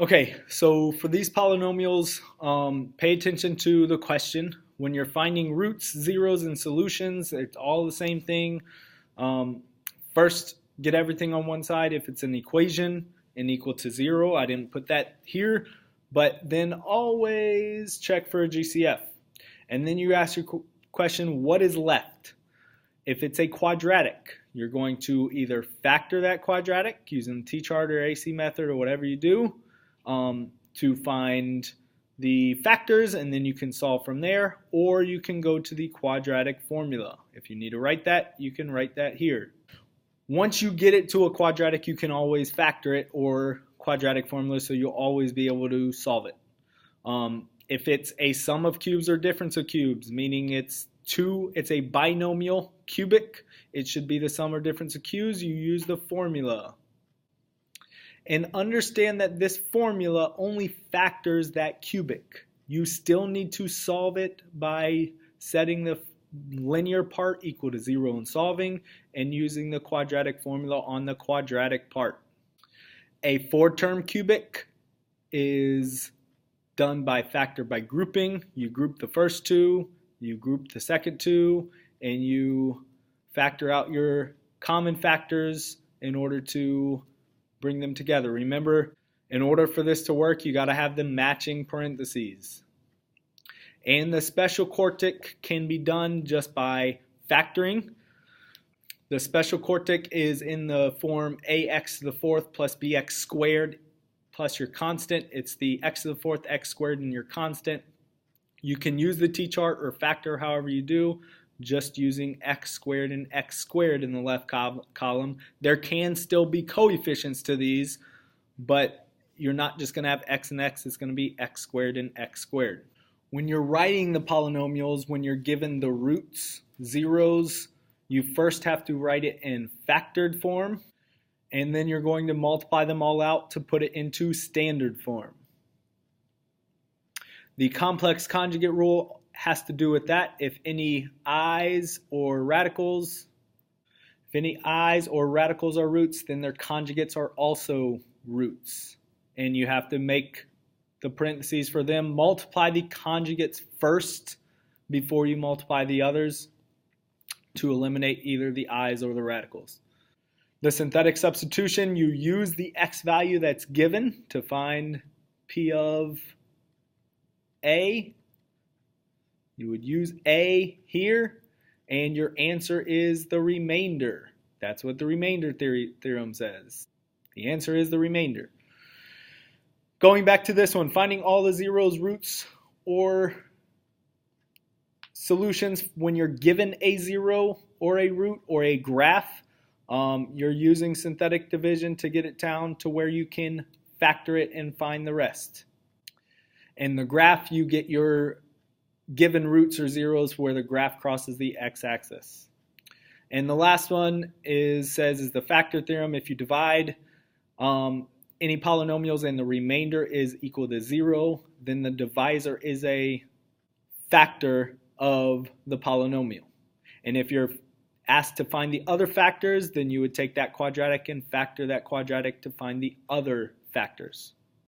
Okay, so for these polynomials, pay attention to the question. When you're finding roots, zeros, and solutions, it's all the same thing. Um, First, get everything on one side. If it's an equation, n equal to 0, I didn't put that here, but then always check for a GCF. And then you ask your question, what is left? If it's a quadratic, you're going to either factor that quadratic using the T-chart or AC method or whatever you do, to find the factors, and then you can solve from there, or you can go to the quadratic formula. If you need to write that, you can write that here. Once you get it to a quadratic, you can always factor it or quadratic formula, so you'll always be able to solve it. If it's a sum of cubes or difference of cubes, meaning it's a binomial cubic, it should be the sum or difference of cubes, you use the formula. And understand that this formula only factors that cubic. You still need to solve it by setting the linear part equal to 0 and solving, and using the quadratic formula on the quadratic part. A 4-term cubic is done by grouping. You group the first two, you group the second two, and you factor out your common factors in order to bring them together. Remember, in order for this to work, you got to have the matching parentheses. And the special quartic can be done just by factoring. The special quartic is in the form ax to the fourth plus bx squared plus your constant. It's the x to the fourth, x squared, and your constant. You can use the t-chart or factor however you do, just using x squared and x squared in the left column. There can still be coefficients to these, but you're not just going to have x and x. It's going to be x squared and x squared. When you're writing the polynomials, when you're given the roots, zeros, you first have to write it in factored form, and then you're going to multiply them all out to put it into standard form. The complex conjugate rule has to do with that. If any i's or radicals are roots, then their conjugates are also roots. And you have to make the parentheses for them. Multiply the conjugates first before you multiply the others to eliminate either the i's or the radicals. The synthetic substitution, you use the x value that's given to find p of a. You would use a here, and your answer is the remainder. That's what the remainder theorem says. The answer is the remainder. Going back to this one, finding all the zeros, roots, or solutions when you're given a zero or a root or a graph, you're using synthetic division to get it down to where you can factor it and find the rest. In the graph, you get your given roots or zeros where the graph crosses the x-axis. And the last one is the factor theorem. If you divide any polynomials and the remainder is equal to 0, then the divisor is a factor of the polynomial. And if you're asked to find the other factors, then you would take that quadratic and factor that quadratic to find the other factors.